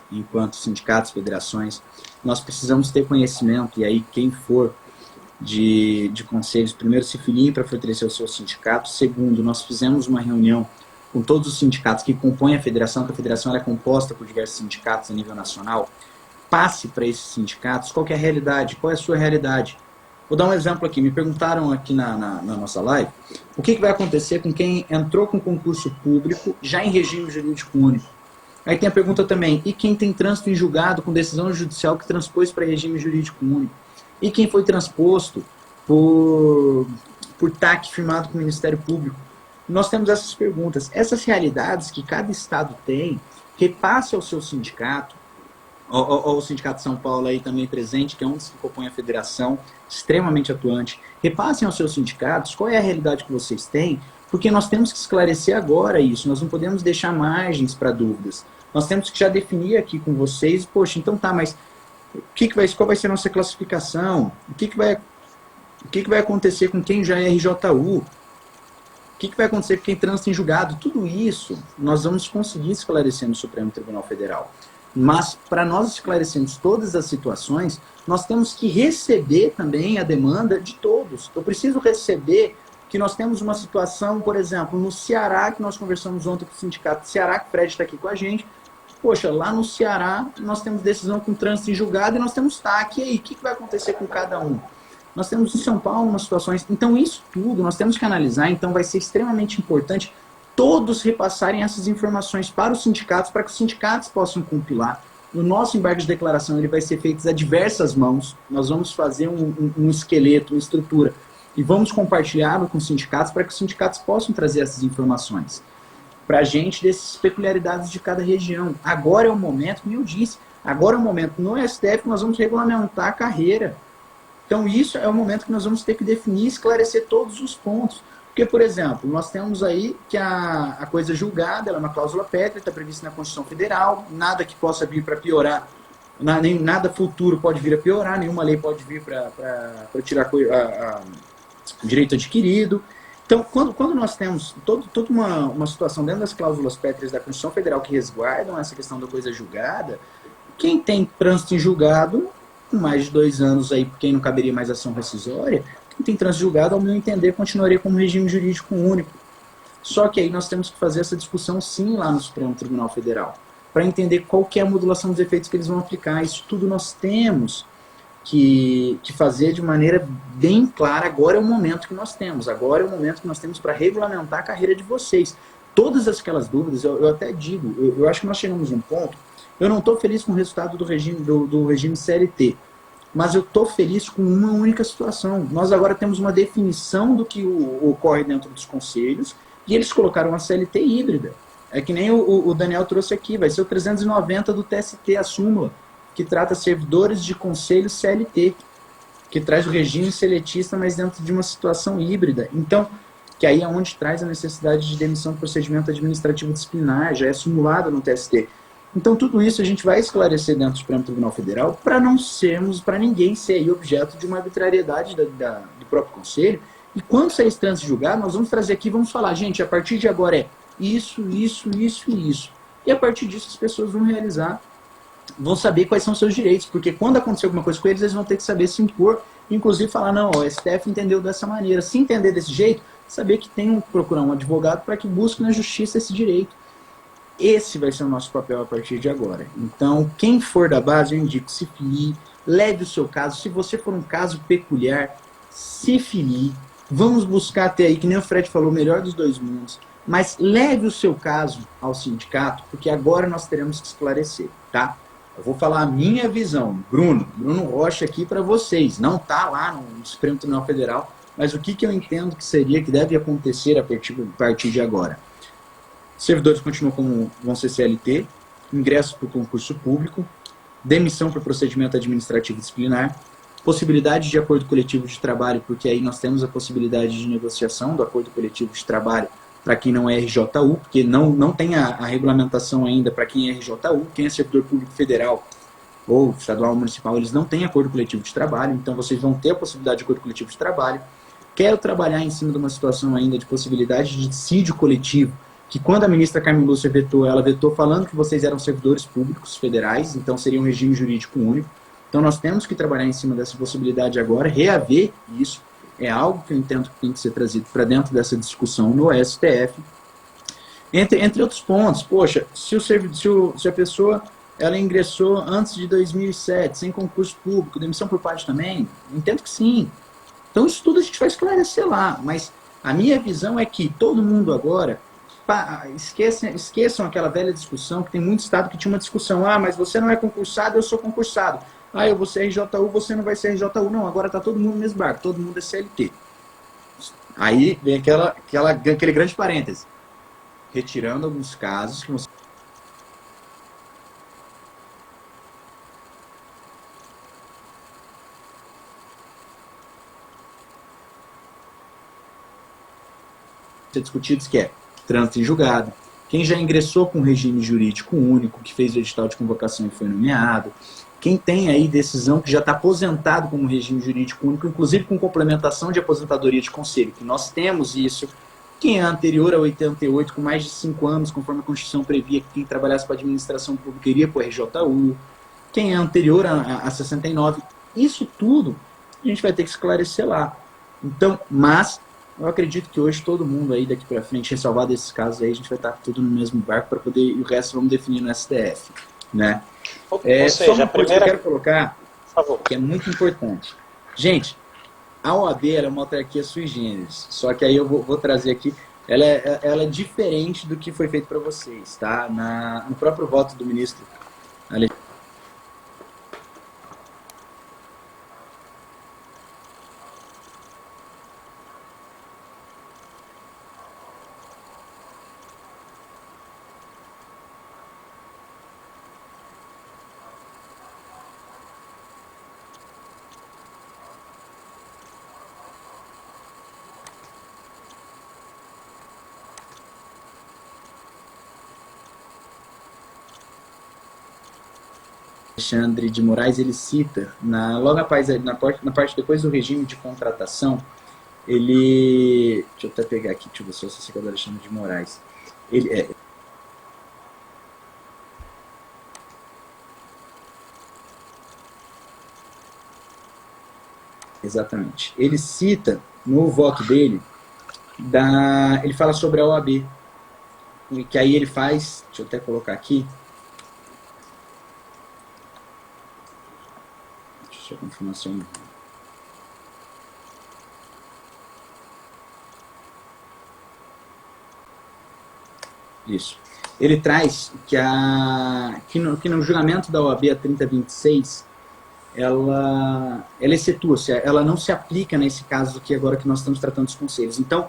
S1: enquanto sindicatos, federações. Nós precisamos ter conhecimento, e aí quem for de conselhos, primeiro se filie para fortalecer o seu sindicato. Segundo, nós fizemos uma reunião com todos os sindicatos que compõem a federação, que a federação é composta por diversos sindicatos a nível nacional. Passe para esses sindicatos qual que é a realidade, qual é a sua realidade. Vou dar um exemplo aqui, me perguntaram aqui na nossa live, o que vai acontecer com quem entrou com concurso público já em regime jurídico único. Aí tem a pergunta também, e quem tem trânsito em julgado com decisão judicial que transpôs para regime jurídico único? E quem foi transposto por TAC firmado com o Ministério Público? Nós temos essas perguntas. Essas realidades que cada estado tem, repasse ao seu sindicato, ao Sindicato de São Paulo aí também presente, que é um dos que compõe a federação, extremamente atuante. Repassem aos seus sindicatos qual é a realidade que vocês têm, porque nós temos que esclarecer agora isso, nós não podemos deixar margens para dúvidas. Nós temos que já definir aqui com vocês, poxa, então tá, mas qual vai ser a nossa classificação? O que vai acontecer com quem já é RJU? O que vai acontecer com quem transita em julgado? Tudo isso nós vamos conseguir esclarecer no Supremo Tribunal Federal. Mas, para nós esclarecermos todas as situações, nós temos que receber também a demanda de todos. Eu preciso receber que nós temos uma situação, por exemplo, no Ceará, que nós conversamos ontem com o sindicato do Ceará, que o Fred está aqui com a gente. Poxa, lá no Ceará nós temos decisão com trânsito em julgado e nós temos TAC. E aí, o que vai acontecer com cada um? Nós temos em São Paulo umas situações. Então, isso tudo nós temos que analisar. Então, vai ser extremamente importante todos repassarem essas informações para os sindicatos, para que os sindicatos possam compilar. O nosso embargo de declaração ele vai ser feito a diversas mãos. Nós vamos fazer um esqueleto, uma estrutura, e vamos compartilhá-lo com os sindicatos para que os sindicatos possam trazer essas informações para a gente dessas peculiaridades de cada região. Agora é o momento, como eu disse, agora é o momento. No STF nós vamos regulamentar a carreira. Então isso é o momento que nós vamos ter que definir e esclarecer todos os pontos. Porque, por exemplo, nós temos aí que a coisa julgada, ela é uma cláusula pétrea, está prevista na Constituição Federal, nada que possa vir para piorar, nada futuro pode vir a piorar, nenhuma lei pode vir para tirar direito adquirido. Então, quando nós temos toda uma situação dentro das cláusulas pétreas da Constituição Federal que resguardam essa questão da coisa julgada, quem tem trânsito em julgado, com mais de 2 anos aí, quem não caberia mais ação rescisória, quem tem trânsito julgado, ao meu entender, continuaria como regime jurídico único. Só que aí nós temos que fazer essa discussão sim lá no Supremo Tribunal Federal, para entender qual que é a modulação dos efeitos que eles vão aplicar. Isso tudo nós temos que fazer de maneira bem clara. Agora é o momento que nós temos. Agora é o momento que nós temos para regulamentar a carreira de vocês. Todas aquelas dúvidas, eu até digo, eu acho que nós chegamos a um ponto, eu não estou feliz com o resultado do regime CLT, mas eu estou feliz com uma única situação. Nós agora temos uma definição do que ocorre dentro dos conselhos, e eles colocaram uma CLT híbrida. É que nem o Daniel trouxe aqui, vai ser o 390 do TST, a súmula, que trata servidores de conselho CLT, que traz o regime seletista, mas dentro de uma situação híbrida. Então, que aí é onde traz a necessidade de demissão do procedimento administrativo disciplinar, já é simulado no TST. Então, tudo isso a gente vai esclarecer dentro do Supremo Tribunal Federal para ninguém ser aí objeto de uma arbitrariedade do próprio Conselho. E quando sair esse trânsito julgado, nós vamos trazer aqui, vamos falar, gente, a partir de agora é isso, isso, isso e isso. E a partir disso as pessoas vão realizar vão saber quais são os seus direitos, porque quando acontecer alguma coisa com eles, eles vão ter que saber se impor, inclusive falar, não, o STF entendeu dessa maneira. Se entender desse jeito, saber que tem que procurar um advogado para que busque na justiça esse direito. Esse vai ser o nosso papel a partir de agora. Então, quem for da base, eu indico se filie, leve o seu caso. Se você for um caso peculiar, se filie. Vamos buscar até aí, que nem o Fred falou, o melhor dos dois mundos. Mas leve o seu caso ao sindicato, porque agora nós teremos que esclarecer, tá? Eu vou falar a minha visão. Bruno Rocha aqui para vocês. Não está lá no Supremo Tribunal Federal, mas o que eu entendo que seria, que deve acontecer a partir de agora. Servidores continuam como vão ser CLT, ingresso para o concurso público, demissão por procedimento administrativo disciplinar, possibilidade de acordo coletivo de trabalho, porque aí nós temos a possibilidade de negociação do acordo coletivo de trabalho para quem não é RJU, porque não tem a regulamentação ainda para quem é RJU, quem é servidor público federal ou estadual ou municipal, eles não têm acordo coletivo de trabalho, então vocês vão ter a possibilidade de acordo coletivo de trabalho. Quero trabalhar em cima de uma situação ainda de possibilidade de dissídio coletivo, que quando a ministra Carmen Lúcia vetou, ela vetou falando que vocês eram servidores públicos federais, então seria um regime jurídico único. Então nós temos que trabalhar em cima dessa possibilidade agora, reaver isso, é algo que eu entendo que tem que ser trazido para dentro dessa discussão no STF. Entre outros pontos, poxa, se a pessoa ela ingressou antes de 2007, sem concurso público, demissão por parte também, eu entendo que sim. Então isso tudo a gente vai esclarecer lá, mas a minha visão é que todo mundo agora, esqueçam aquela velha discussão, que tem muito estado que tinha uma discussão, mas você não é concursado, eu sou concursado. Eu vou ser RJU, você não vai ser RJU. Não, agora está todo mundo no mesmo barco, todo mundo é CLT. Aí vem aquele grande parêntese. Retirando alguns casos que você... discutidos, que é trânsito em julgado, quem já ingressou com regime jurídico único, que fez o edital de convocação e foi nomeado, quem tem aí decisão que já está aposentado como regime jurídico único, inclusive com complementação de aposentadoria de conselho, que nós temos isso, quem é anterior a 88, com mais de 5 anos, conforme a Constituição previa que quem trabalhasse para a administração pública iria para o RJU, quem é anterior a 69, isso tudo a gente vai ter que esclarecer lá. Então, mas eu acredito que hoje todo mundo aí daqui para frente, ressalvado esses casos aí, a gente vai estar tudo no mesmo barco para poder, e o resto vamos definir no STF, né?
S2: Ou seja,
S1: só uma
S2: a
S1: coisa
S2: primeira...
S1: que eu quero colocar,
S2: por favor,
S1: que é muito importante. Gente, a OAB ela é uma autarquia sui generis, só que aí eu vou trazer aqui, ela é diferente do que foi feito para vocês, tá? No próprio voto do ministro Alexandre. Alexandre de Moraes, ele cita, logo na parte depois do regime de contratação, ele... Deixa eu até pegar aqui, deixa eu ver se eu sei que é do Alexandre de Moraes. Exatamente. Ele cita, no voto dele, ele fala sobre a OAB, que aí ele faz, deixa eu até colocar aqui, deixa eu confirmação. Isso. Ele traz que no julgamento da OAB a 3026, ela excetua-se, ela não se aplica nesse caso aqui agora que nós estamos tratando dos conselhos. Então,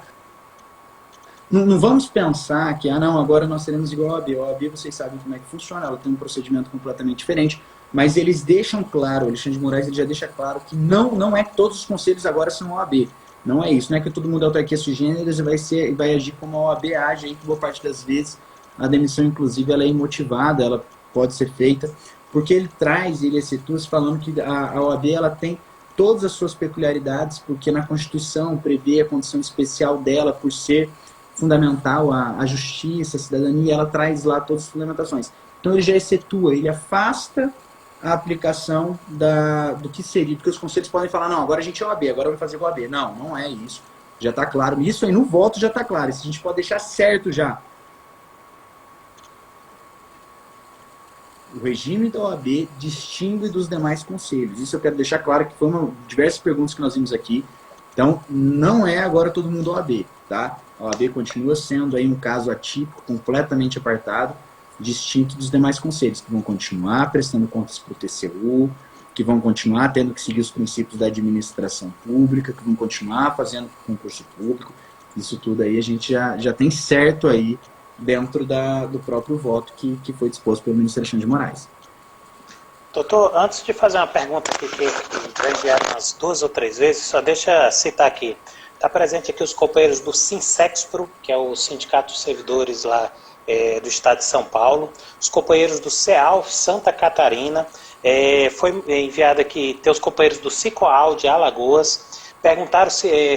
S1: não vamos pensar que, não, agora nós seremos igual a OAB. A OAB, vocês sabem como é que funciona, ela tem um procedimento completamente diferente, mas eles deixam claro, o Alexandre de Moraes ele já deixa claro que não é que todos os conselhos agora são OAB. Não é isso, não é que todo mundo é autarquia sui generis e vai agir como a OAB age, aí que boa parte das vezes a demissão, inclusive, ela é imotivada, ela pode ser feita, porque ele excetua falando que a OAB ela tem todas as suas peculiaridades, porque na Constituição prevê a condição especial dela por ser fundamental a justiça, a cidadania, ela traz lá todas as fundamentações. Então ele já excetua, ele afasta a aplicação do que seria, porque os conselhos podem falar, não, agora a gente é OAB, agora vai fazer o OAB. Não, não é isso. Já está claro. Isso aí no voto já está claro. Isso a gente pode deixar certo já. O regime da OAB distingue dos demais conselhos. Isso eu quero deixar claro, que foi diversas perguntas que nós vimos aqui. Então, não é agora todo mundo OAB, tá? A OAB continua sendo aí um caso atípico, completamente apartado, distinto dos demais conselhos, que vão continuar prestando contas para o TCU, que vão continuar tendo que seguir os princípios da administração pública, que vão continuar fazendo concurso público. Isso tudo aí a gente já tem certo aí dentro do próprio voto que foi disposto pelo ministro Alexandre de Moraes.
S2: Doutor, antes de fazer uma pergunta aqui que já enviaram umas 2 ou 3 vezes, só deixa citar aqui. Está presente aqui os companheiros do Sinsexpro, que é o Sindicato dos Servidores lá do Estado de São Paulo, os companheiros do CEAL Santa Catarina, foi enviado aqui, tem os companheiros do Cicoal de Alagoas, perguntaram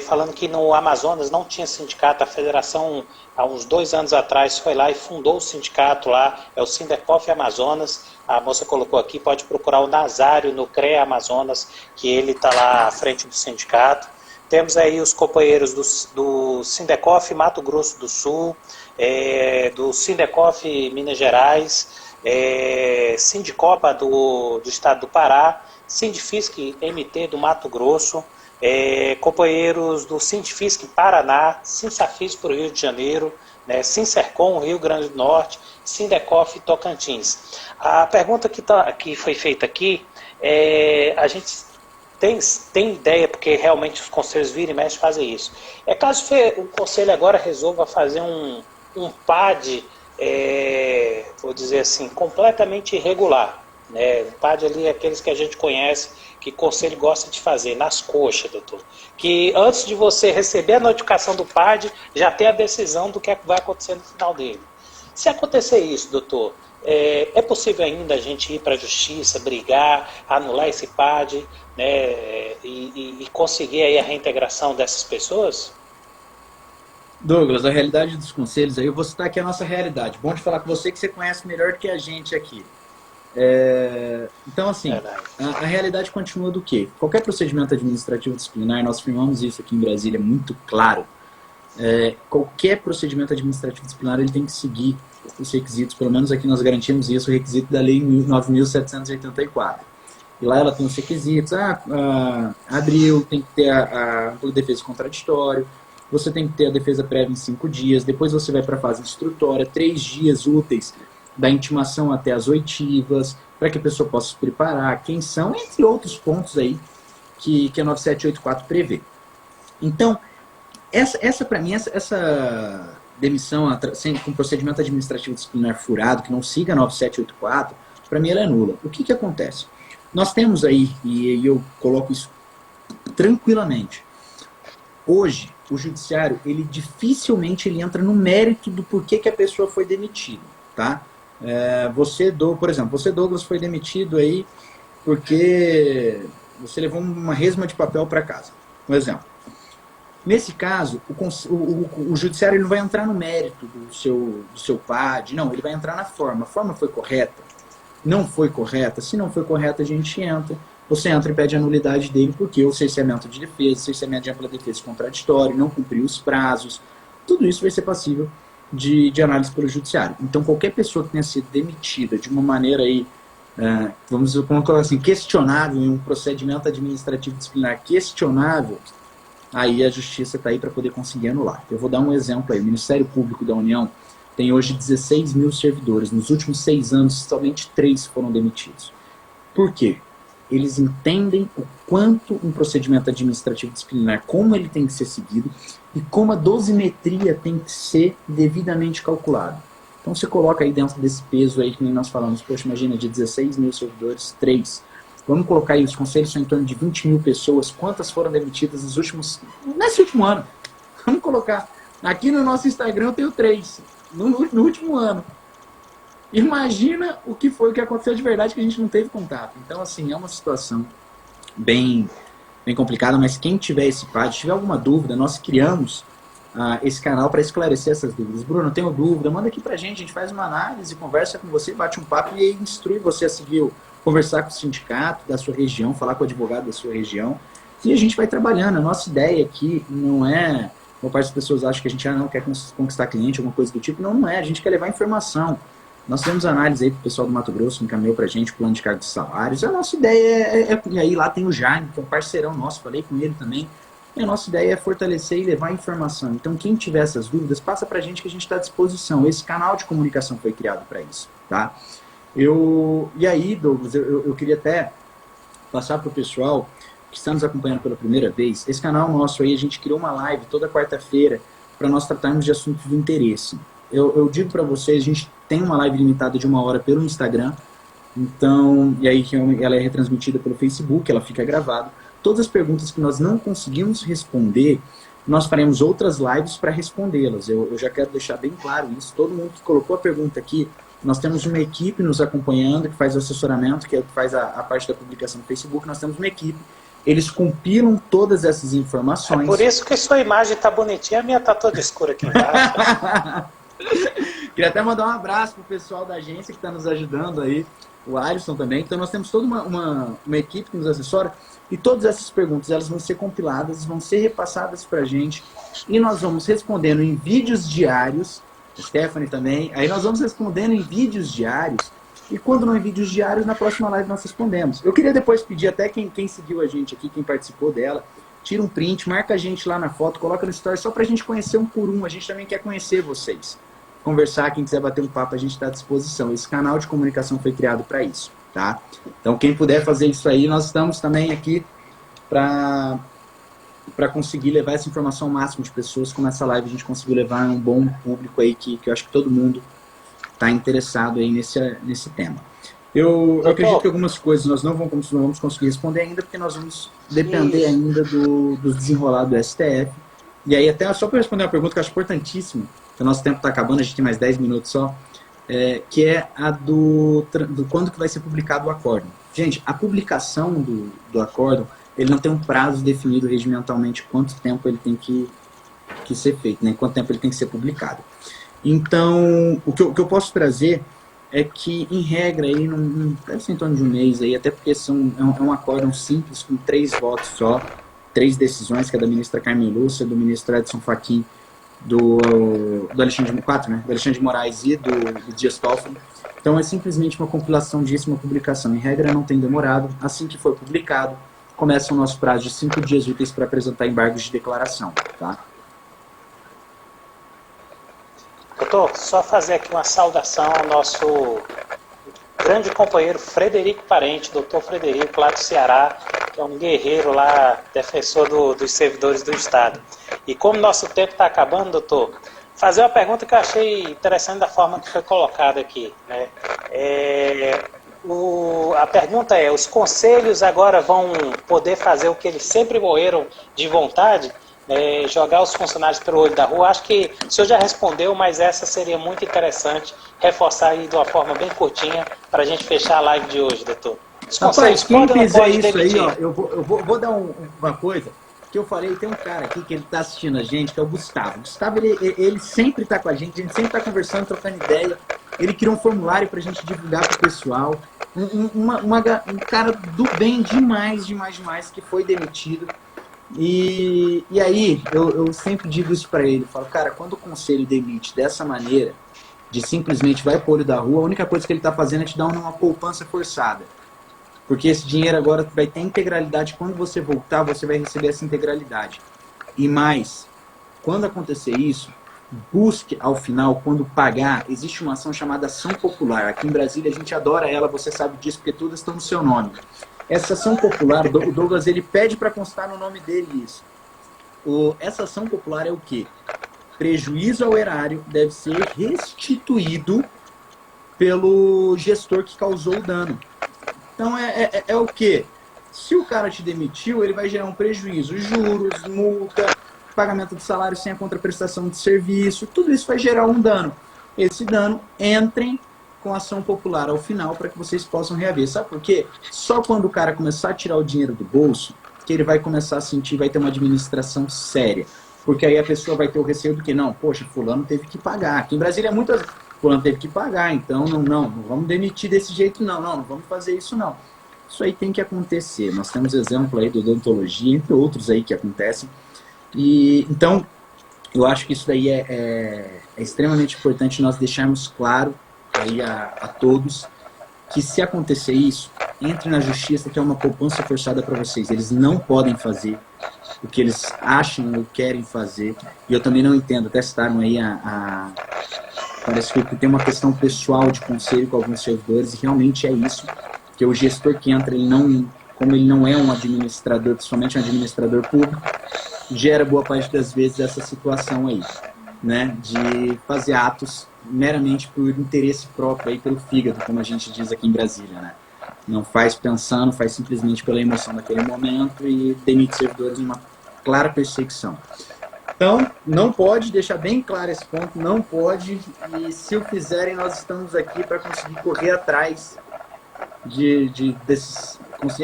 S2: falando que no Amazonas não tinha sindicato, a federação há uns 2 anos atrás foi lá e fundou o sindicato lá, é o Sindecof Amazonas, a moça colocou aqui, pode procurar o Nazário no CREA Amazonas, que ele está lá à frente do sindicato. Temos aí os companheiros do Sindecof Mato Grosso do Sul, do Sindecof Minas Gerais, Sindicopa do Estado do Pará, Sindifisc MT do Mato Grosso, companheiros do Sindifisc Paraná, Sinsafis para o Rio de Janeiro, né, Sinsercom Rio Grande do Norte, Sindecof Tocantins. A pergunta que foi feita aqui, a gente tem ideia, porque realmente os conselhos viram e mexem fazem isso. Caso o conselho agora resolva fazer um PAD, vou dizer assim, completamente irregular, né? O PAD ali é aqueles que a gente conhece, que o conselho gosta de fazer, nas coxas, doutor. Que antes de você receber a notificação do PAD, já tem a decisão do que vai acontecer no final dele. Se acontecer isso, doutor, é possível ainda a gente ir para a justiça, brigar, anular esse PAD, né, e conseguir aí a reintegração dessas pessoas?
S1: Douglas, a realidade dos conselhos, aí eu vou citar aqui a nossa realidade. Bom de falar com você, que você conhece melhor do que a gente aqui. Então, assim, a realidade continua do quê? Qualquer procedimento administrativo disciplinar, nós firmamos isso aqui em Brasília muito claro, qualquer procedimento administrativo disciplinar ele tem que seguir os requisitos, pelo menos aqui nós garantimos isso, o requisito da Lei 9.784. E lá ela tem os requisitos, abril, tem que ter a ampla defesa contraditória, você tem que ter a defesa prévia em 5 dias, depois você vai para a fase instrutória, 3 dias úteis da intimação até as oitivas, para que a pessoa possa se preparar, quem são, entre outros pontos aí que a 9784 prevê. Então, essa para mim, essa demissão com procedimento administrativo disciplinar furado, que não siga a 9784, para mim ela é nula. O que acontece? Nós temos aí, e eu coloco isso tranquilamente, hoje o judiciário, ele dificilmente entra no mérito do porquê que a pessoa foi demitida, tá? Por exemplo, você, Douglas, foi demitido aí porque você levou uma resma de papel para casa, um exemplo. Nesse caso, o judiciário ele não vai entrar no mérito do seu PAD, não, ele vai entrar na forma. A forma foi correta? Não foi correta? Se não foi correta, a gente entra. Você entra e pede a nulidade dele porque o cerceamento de defesa, cerceamento de ampla defesa contraditório, não cumpriu os prazos, tudo isso vai ser passível de análise pelo judiciário. Então, qualquer pessoa que tenha sido demitida de uma maneira aí, vamos colocar assim, questionável, em um procedimento administrativo disciplinar questionável, aí a justiça está aí para poder conseguir anular. Eu vou dar um exemplo aí. O Ministério Público da União tem hoje 16 mil servidores. Nos últimos 6 anos, somente 3 foram demitidos. Por quê? Eles entendem o quanto um procedimento administrativo disciplinar, como ele tem que ser seguido e como a dosimetria tem que ser devidamente calculada. Então você coloca aí dentro desse peso aí que nem nós falamos, poxa, imagina, de 16 mil servidores, 3. Vamos colocar aí, os conselhos são em torno de 20 mil pessoas, quantas foram demitidas nesse último ano? Vamos colocar, aqui no nosso Instagram eu tenho 3, no último ano. Imagina o que aconteceu de verdade que a gente não teve contato. Então, assim, é uma situação bem complicada, mas quem tiver esse PAD, tiver alguma dúvida, nós criamos esse canal para esclarecer essas dúvidas. Bruno, eu tenho dúvida, manda aqui pra gente, a gente faz uma análise, conversa com você, bate um papo e instrui você a seguir, conversar com o sindicato da sua região, falar com o advogado da sua região, e a gente vai trabalhando. A nossa ideia aqui não é, uma parte das pessoas acham que a gente não quer conquistar cliente, alguma coisa do tipo, não é, a gente quer levar informação. Nós temos análise aí pro pessoal do Mato Grosso, que encaminhou pra gente, plano de cargo de salários, a nossa ideia e aí lá tem o Jaime, que é um parceirão nosso, falei com ele também. E a nossa ideia é fortalecer e levar informação. Então, quem tiver essas dúvidas, passa pra gente que a gente está à disposição. Esse canal de comunicação foi criado para isso, tá? E aí, Douglas, eu queria até passar pro pessoal que está nos acompanhando pela primeira vez. Esse canal nosso aí, a gente criou uma live toda quarta-feira para nós tratarmos de assuntos de interesse. Eu digo para vocês, a gente tem uma live limitada de 1 hora pelo Instagram, então, e aí ela é retransmitida pelo Facebook, ela fica gravada. Todas as perguntas que nós não conseguimos responder, nós faremos outras lives para respondê-las. Eu já quero deixar bem claro isso. Todo mundo que colocou a pergunta aqui, nós temos uma equipe nos acompanhando, que faz o assessoramento, que é o que faz a parte da publicação no Facebook. Nós temos uma equipe. Eles compilam todas essas informações.
S2: É por isso que sua imagem está bonitinha, a minha está toda escura aqui embaixo.
S1: Queria até mandar um abraço pro pessoal da agência que está nos ajudando aí, o Alisson também. Então nós temos toda uma equipe que nos assessora. E todas essas perguntas, elas vão ser compiladas, vão ser repassadas para a gente, e nós vamos respondendo em vídeos diários, a Stephanie também, aí nós vamos respondendo em vídeos diários, e quando não em vídeos diários, na próxima live nós respondemos. Eu queria depois pedir até quem seguiu a gente aqui, quem participou dela, tira um print, marca a gente lá na foto, coloca no story, só para a gente conhecer um por um, a gente também quer conhecer vocês. Conversar, quem quiser bater um papo, a gente está à disposição. Esse canal de comunicação foi criado para isso. Tá? Então quem puder fazer isso aí, nós estamos também aqui para conseguir levar essa informação ao máximo de pessoas, como essa live a gente conseguiu levar um bom público aí, que eu acho que todo mundo está interessado aí nesse tema. Eu acredito que algumas coisas nós não vamos conseguir responder ainda, porque nós vamos depender ainda do desenrolar do STF. E aí até só para responder uma pergunta que eu acho importantíssima, que o nosso tempo está acabando, a gente tem mais 10 minutos só, que é a do quando que vai ser publicado o acórdão. Gente, a publicação do acórdão, ele não tem um prazo definido regimentalmente quanto tempo ele tem que ser feito, né? Quanto tempo ele tem que ser publicado. Então, o que eu posso trazer é que, em regra, aí, deve ser em torno de um mês, aí, até porque é um acórdão simples, com 3 votos só, 3 decisões, que é da ministra Carmen Lúcia, do ministro Edson Fachin, do Alexandre de Moraes e do Dias Toffoli. Então é simplesmente uma compilação disso, uma publicação. Em regra não tem demorado. Assim que for publicado, começa o nosso prazo de 5 dias úteis para apresentar embargos de declaração. Tá?
S2: Doutor, só fazer aqui uma saudação ao nosso grande companheiro Frederico Parente, doutor Frederico, lá do Ceará, que é um guerreiro lá, defensor dos servidores do Estado. E como nosso tempo está acabando, doutor, fazer uma pergunta que eu achei interessante da forma que foi colocada aqui, né? A pergunta é, os conselhos agora vão poder fazer o que eles sempre morreram de vontade? Jogar os funcionários pelo olho da rua? Acho que o senhor já respondeu, mas essa seria muito interessante reforçar aí de uma forma bem curtinha para a gente fechar a live de hoje, doutor.
S1: Rapaz, quem fizer isso aí, ó, eu vou dar uma coisa que eu falei, tem um cara aqui que ele tá assistindo a gente, que é o Gustavo. O Gustavo, ele sempre tá com a gente sempre tá conversando, trocando ideia. Ele criou um formulário pra gente divulgar pro pessoal. Um cara do bem demais, que foi demitido. E aí, eu sempre digo isso pra ele, eu falo, cara, quando o conselho demite dessa maneira, de simplesmente vai pro olho da rua, a única coisa que ele tá fazendo é te dar uma poupança forçada. Porque esse dinheiro agora vai ter integralidade, quando você voltar, você vai receber essa integralidade. E mais, quando acontecer isso, busque ao final, quando pagar, existe uma ação chamada ação popular. Aqui em Brasília a gente adora ela, você sabe disso, porque todas estão no seu nome. Essa ação popular, o Douglas, ele pede para constar no nome dele isso. Essa ação popular é o quê? Prejuízo ao erário deve ser restituído pelo gestor que causou o dano. Então é o quê? Se o cara te demitiu, ele vai gerar um prejuízo, juros, multa, pagamento de salário sem a contraprestação de serviço, tudo isso vai gerar um dano. Esse dano, entrem com ação popular ao final para que vocês possam reaver. Sabe por quê? Só quando o cara começar a tirar o dinheiro do bolso, que ele vai começar a sentir, vai ter uma administração séria. porque aí a pessoa vai ter o receio do que, não, poxa, fulano teve que pagar. Aqui em Brasília é muitas fulano teve que pagar, então não vamos demitir desse jeito, não vamos fazer isso não. Isso aí tem que acontecer. Nós temos exemplo aí da odontologia, entre outros aí que acontecem. E então, eu acho que isso daí é extremamente importante nós deixarmos claro aí a todos que se acontecer isso, entre na justiça, que é uma poupança forçada para vocês. Eles não podem fazer o que eles acham ou querem fazer. E eu também não entendo, até citaram aí parece que tem uma questão pessoal de conselho com alguns servidores, e realmente é isso, que o gestor que entra, como ele não é um administrador, principalmente um administrador público, gera boa parte das vezes essa situação aí, né, de fazer atos meramente por interesse próprio, aí, pelo fígado, como a gente diz aqui em Brasília, né? Não faz pensando, faz simplesmente pela emoção daquele momento e demite servidores numa clara perseguição. Então, não pode, deixar bem claro esse ponto, não pode, e se o fizerem, nós estamos aqui para conseguir correr atrás desses...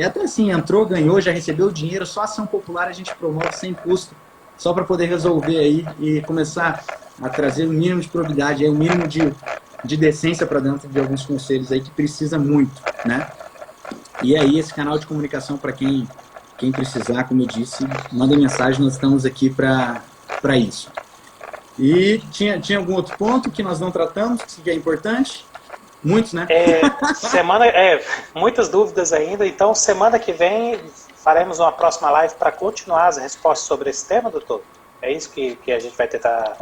S1: Até assim, entrou, ganhou, já recebeu o dinheiro, só ação popular a gente promove sem custo, só para poder resolver aí e começar a trazer o mínimo de probidade, o mínimo de decência para dentro de alguns conselhos aí que precisa muito, né? E aí esse canal de comunicação para quem precisar, como eu disse, manda mensagem, nós estamos aqui para isso. E tinha algum outro ponto que nós não tratamos, que é importante? Muitos, né?
S2: Muitas dúvidas ainda, então semana que vem faremos uma próxima live para continuar as respostas sobre esse tema, doutor? É isso que a gente vai tentar